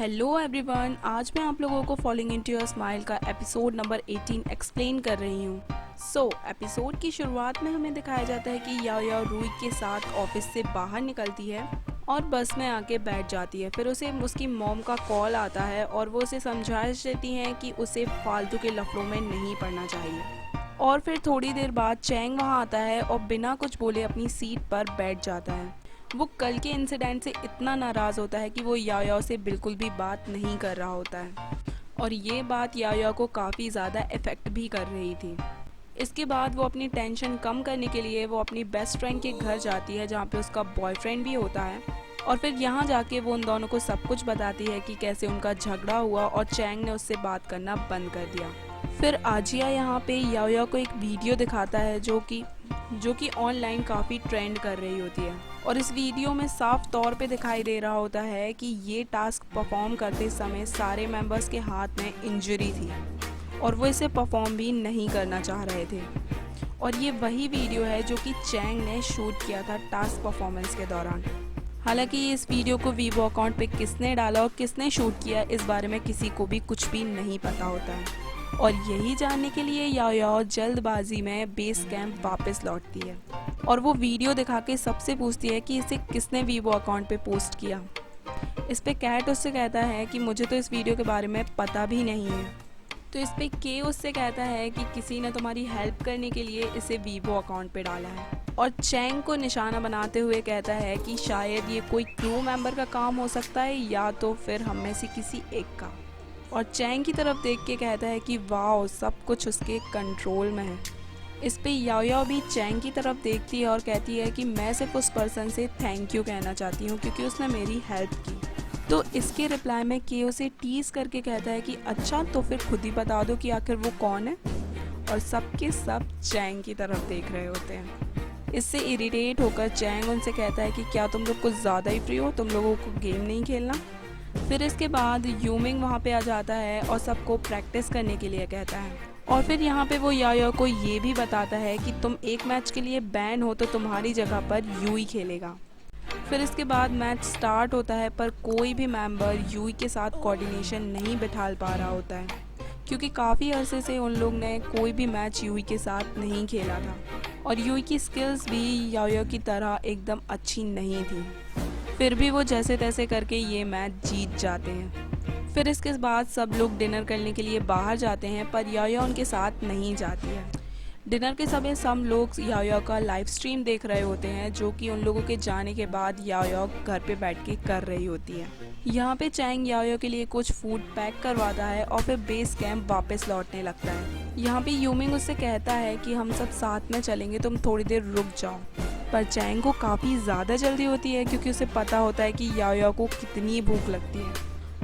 Hello everyone, आज मैं आप लोगों को फॉलोइंग इनटू योर स्माइल का एपिसोड नंबर 18 एक्सप्लेन कर रही हूँ। एपिसोड की शुरुआत में हमें दिखाया जाता है कि याओ याओ रूई के साथ ऑफिस से बाहर निकलती है और बस में आके बैठ जाती है। फिर उसे उसकी मॉम का कॉल आता है और वो उसे समझा देती हैं कि उसे फालतू के लफड़ों में नहीं पड़ना चाहिए। और फिर थोड़ी देर बाद चैंग वहाँ आता है और बिना कुछ बोले अपनी सीट पर बैठ जाता है। वो कल के इंसिडेंट से इतना नाराज़ होता है कि वो याओ याओ से बिल्कुल भी बात नहीं कर रहा होता है और ये बात याओ याओ को काफ़ी ज़्यादा इफ़ेक्ट भी कर रही थी। इसके बाद वो अपनी टेंशन कम करने के लिए वो अपनी बेस्ट फ्रेंड के घर जाती है, जहाँ पे उसका बॉयफ्रेंड भी होता है। और फिर यहाँ जाके वो उन दोनों को सब कुछ बताती है कि कैसे उनका झगड़ा हुआ और चैंग ने उससे बात करना बंद कर दिया। फिर आजिया यहाँ पे याओ याओ को एक वीडियो दिखाता है जो कि ऑनलाइन काफ़ी ट्रेंड कर रही होती है और इस वीडियो में साफ तौर पे दिखाई दे रहा होता है कि ये टास्क परफॉर्म करते समय सारे मेंबर्स के हाथ में इंजरी थी और वो इसे परफॉर्म भी नहीं करना चाह रहे थे। और ये वही वीडियो है जो कि चैंग ने शूट किया था टास्क परफॉर्मेंस के दौरान। हालांकि इस वीडियो को वीवो अकाउंट पे किसने डाला और किसने शूट किया, इस बारे में किसी को भी कुछ भी नहीं पता होता है। और यही जानने के लिए याओ याओ जल्दबाजी में बेस कैंप वापस लौटती है और वो वीडियो दिखा के सबसे पूछती है कि इसे किसने वीवो अकाउंट पे पोस्ट किया। इस पे कैट उससे कहता है कि मुझे तो इस वीडियो के बारे में पता भी नहीं है। तो इस पे के उससे कहता है कि किसी ने तुम्हारी हेल्प करने के लिए इसे वीवो अकाउंट पे डाला है और चैंग को निशाना बनाते हुए कहता है कि शायद ये कोई क्रू मेंबर का काम हो सकता है या तो फिर हम में से किसी एक का। और चैंग की तरफ देख के कहता है कि वाओ, सब कुछ उसके कंट्रोल में है। इस पे याओ याओ भी चैंग की तरफ देखती है और कहती है कि मैं सिर्फ उस पर्सन से थैंक यू कहना चाहती हूँ क्योंकि उसने मेरी हेल्प की। तो इसके रिप्लाई में के उसे टीज करके कहता है कि अच्छा, तो फिर खुद ही बता दो कि आखिर वो कौन है। और सबके सब चैंग की तरफ देख रहे होते हैं। इससे इरिटेट होकर चैंग उनसे कहता है कि क्या तुम लोग कुछ ज़्यादा ही फ्री हो, तुम लोगों को गेम नहीं खेलना। फिर इसके बाद यूमिंग वहाँ पे आ जाता है और सबको प्रैक्टिस करने के लिए कहता है। और फिर यहाँ पे वो याओ याओ को ये भी बताता है कि तुम एक मैच के लिए बैन हो तो तुम्हारी जगह पर यूई खेलेगा। फिर इसके बाद मैच स्टार्ट होता है पर कोई भी मेंबर यूई के साथ कोऑर्डिनेशन नहीं बिठा पा रहा होता है क्योंकि काफ़ी अरसे से उन लोग ने कोई भी मैच यूई के साथ नहीं खेला था और यूई की स्किल्स भी याओ याओ की तरह एकदम अच्छी नहीं थी। फिर भी वो जैसे तैसे करके ये मैच जीत जाते हैं। फिर इसके बाद सब लोग डिनर करने के लिए बाहर जाते हैं पर याओ याओ उनके साथ नहीं जाती है। डिनर के समय सब लोग याओ याओ का लाइव स्ट्रीम देख रहे होते हैं जो कि उन लोगों के जाने के बाद याओ याओ घर पे बैठ के कर रही होती है। यहाँ पे चैंग याओ याओ के लिए कुछ फूड पैक करवाता है और फिर बेस कैंप वापस लौटने लगता है। यहाँ पे यूमिंग उससे कहता है कि हम सब साथ में चलेंगे, तुम थोड़ी देर रुक जाओ। पर चैंग को काफ़ी ज़्यादा जल्दी होती है क्योंकि उसे पता होता है कि याओ याओ को कितनी भूख लगती है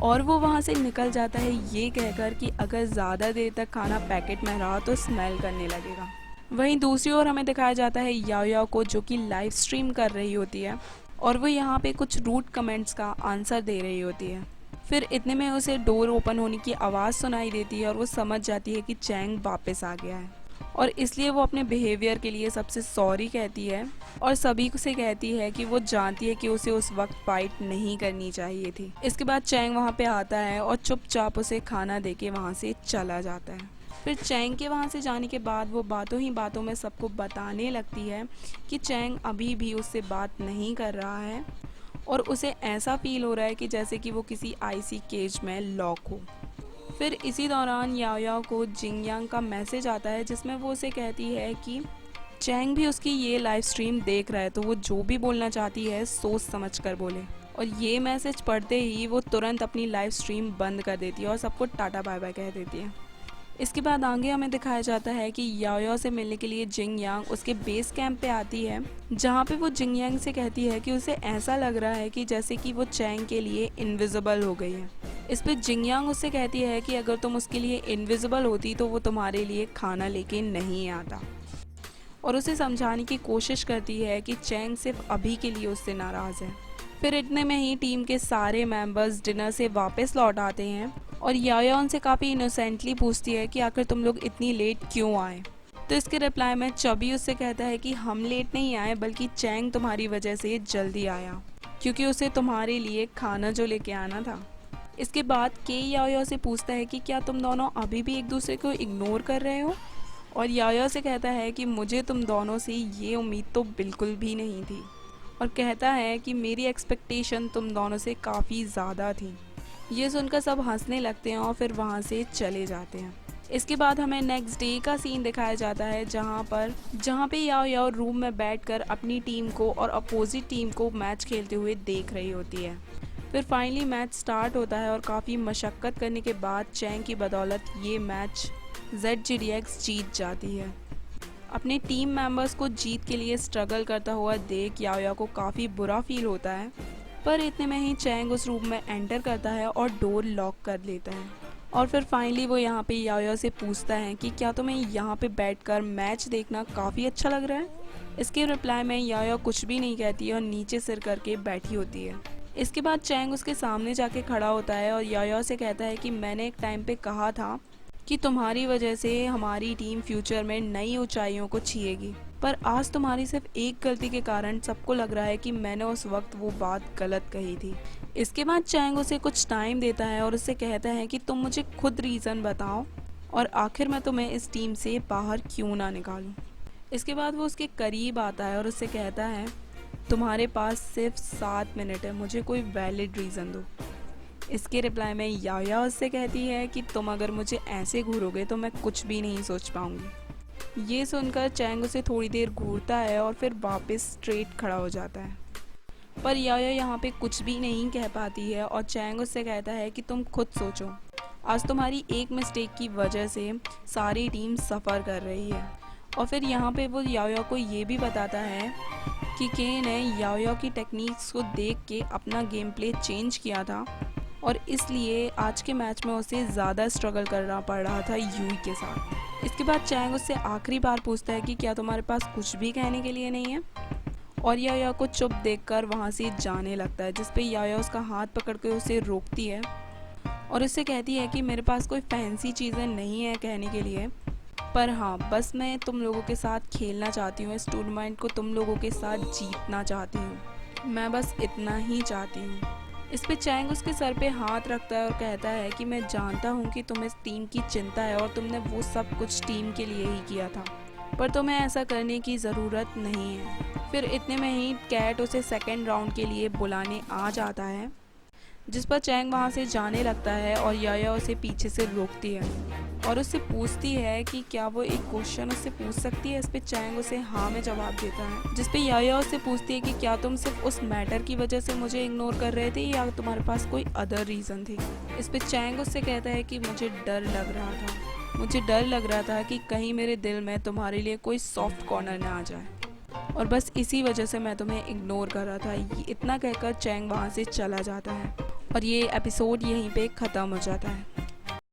और वो वहाँ से निकल जाता है ये कहकर कि अगर ज़्यादा देर तक खाना पैकेट में रहा तो स्मेल करने लगेगा। वहीं दूसरी ओर हमें दिखाया जाता है याओ याओ को जो कि लाइव स्ट्रीम कर रही होती है और वो यहाँ पे कुछ रूड कमेंट्स का आंसर दे रही होती है। फिर इतने में उसे डोर ओपन होने की आवाज़ सुनाई देती है और वो समझ जाती है कि चैंग वापस आ गया है और इसलिए वो अपने बिहेवियर के लिए सबसे सॉरी कहती है और सभी से कहती है कि वो जानती है कि उसे उस वक्त फाइट नहीं करनी चाहिए थी। इसके बाद चैंग वहाँ पे आता है और चुपचाप उसे खाना देके वहाँ से चला जाता है। फिर चैंग के वहाँ से जाने के बाद वो बातों ही बातों में सबको बताने लगती है कि चैंग अभी भी उससे बात नहीं कर रहा है और उसे ऐसा फील हो रहा है कि जैसे कि वो किसी आईसी केज में लॉक हो। फिर इसी दौरान याओ याओ को जिंगयांग का मैसेज आता है जिसमें वो उसे कहती है कि चैंग भी उसकी ये लाइव स्ट्रीम देख रहा है तो वो जो भी बोलना चाहती है सोच समझ कर बोले। और ये मैसेज पढ़ते ही वो तुरंत अपनी लाइव स्ट्रीम बंद कर देती है और सबको टाटा बाय बाय कह देती है। इसके बाद आगे हमें दिखाया जाता है कि याओ याओ से मिलने के लिए जिंगयांग उसके बेस कैंप पे आती है जहाँ पे वो जिंगयांग से कहती है कि उसे ऐसा लग रहा है कि जैसे कि वो चैंग के लिए इनविजिबल हो गई है। इस पे जिंगयांग उससे कहती है कि अगर तुम उसके लिए इनविजिबल होती तो वो तुम्हारे लिए खाना लेके नहीं आता और उसे समझाने की कोशिश करती है कि चैंग सिर्फ अभी के लिए उससे नाराज़ है। फिर इतने में ही टीम के सारे मेंबर्स डिनर से वापस लौट आते हैं और याओ याओ उनसे काफ़ी इनोसेंटली पूछती है कि आखिर तुम लोग इतनी लेट क्यों आए। तो इसके रिप्लाई में चबी उससे कहता है कि हम लेट नहीं आए बल्कि चैंग तुम्हारी वजह से जल्दी आया क्योंकि उसे तुम्हारे लिए खाना जो लेके आना था। इसके बाद के याओ से पूछता है कि क्या तुम दोनों अभी भी एक दूसरे को इग्नोर कर रहे हो, और याओ से कहता है कि मुझे तुम दोनों से ये उम्मीद तो बिल्कुल भी नहीं थी, और कहता है कि मेरी एक्सपेक्टेशन तुम दोनों से काफ़ी ज़्यादा थी। ये सुनकर सब हंसने लगते हैं और फिर वहाँ से चले जाते हैं। इसके बाद हमें नेक्स्ट डे का सीन दिखाया जाता है जहाँ पे याओ याओ रूम में बैठकर अपनी टीम को और अपोजिट टीम को मैच खेलते हुए देख रही होती है। फिर फाइनली मैच स्टार्ट होता है और काफ़ी मशक्क़त करने के बाद चैंग की बदौलत ये मैच ZGDX जीत जाती है। अपने टीम मेंबर्स को जीत के लिए स्ट्रगल करता हुआ देख याओ याओ को काफ़ी बुरा फील होता है, पर इतने में ही चैंग उस रूम में एंटर करता है और डोर लॉक कर लेता है। और फिर फाइनली वो यहाँ पे याओ याओ से पूछता है कि क्या तुम्हें यहाँ पे बैठकर मैच देखना काफ़ी अच्छा लग रहा है। इसके रिप्लाई में याओ याओ कुछ भी नहीं कहती है और नीचे सिर करके बैठी होती है। इसके बाद चैंग उसके सामने जाके खड़ा होता है और याओ याओ से कहता है कि मैंने एक टाइम पे कहा था कि तुम्हारी वजह से हमारी टीम फ्यूचर में नई ऊंचाइयों को छुएगी, पर आज तुम्हारी सिर्फ एक गलती के कारण सबको लग रहा है कि मैंने उस वक्त वो बात गलत कही थी। इसके बाद चैंग उसे कुछ टाइम देता है और उससे कहता है कि तुम मुझे खुद रीज़न बताओ और आखिर मैं तुम्हें इस टीम से बाहर क्यों ना निकालूं। इसके बाद वो उसके करीब आता है और उससे कहता है तुम्हारे पास सिर्फ 7 मिनट है, मुझे कोई वैलिड रीज़न दो। इसके रिप्लाई में याओ याओ उससे कहती है कि तुम अगर मुझे ऐसे घूरोगे तो मैं कुछ भी नहीं सोच पाऊंगी। ये सुनकर चैंग उसे थोड़ी देर घूरता है और फिर वापस स्ट्रेट खड़ा हो जाता है, पर याओ याओ यहाँ पे कुछ भी नहीं कह पाती है और चैंग उससे कहता है कि तुम खुद सोचो, आज तुम्हारी एक मिस्टेक की वजह से सारी टीम सफ़र कर रही है। और फिर यहाँ पे वो याओ याओ को ये भी बताता है कि के ने याओ याओ की टेक्निक्स को देख के अपना गेम प्ले चेंज किया था और इसलिए आज के मैच में उसे ज़्यादा स्ट्रगल करना पड़ रहा था यूई के साथ। इसके बाद चैंग उससे आखिरी बार पूछता है कि क्या तुम्हारे पास कुछ भी कहने के लिए नहीं है, और याओ याओ को चुप देखकर वहाँ से जाने लगता है, जिस पे याओ याओ उसका हाथ पकड़ के उसे रोकती है और उससे कहती है कि मेरे पास कोई फैंसी चीज़ें नहीं है कहने के लिए, पर हाँ बस मैं तुम लोगों के साथ खेलना चाहती हूँ, इस टूर्नामेंट को तुम लोगों के साथ जीतना चाहती हूँ, मैं बस इतना ही चाहती हूँ। इस पे चैंग उसके सर पे हाथ रखता है और कहता है कि मैं जानता हूँ कि तुम्हें इस टीम की चिंता है और तुमने वो सब कुछ टीम के लिए ही किया था, पर तुम्हें ऐसा करने की ज़रूरत नहीं है। फिर इतने में ही कैट उसे सेकेंड राउंड के लिए बुलाने आ जाता है, जिस पर चैंग वहाँ से जाने लगता है और याओ याओ उसे पीछे से रोकती है और उससे पूछती है कि क्या वो एक क्वेश्चन उससे पूछ सकती है। इस पे चैंग उसे हाँ में जवाब देता है, जिस पे याओ याओ उससे पूछती है कि क्या तुम सिर्फ उस मैटर की वजह से मुझे इग्नोर कर रहे थे या तुम्हारे पास कोई अदर रीज़न थी। इस पे चैंग उससे कहता है कि मुझे डर लग रहा था कि कहीं मेरे दिल में तुम्हारे लिए कोई सॉफ्ट कॉर्नर ना आ जाए, और बस इसी वजह से मैं तुम्हें इग्नोर कर रहा था। इतना कहकर चैंग वहाँ से चला जाता है और ये एपिसोड यहीं पे ख़त्म हो जाता है।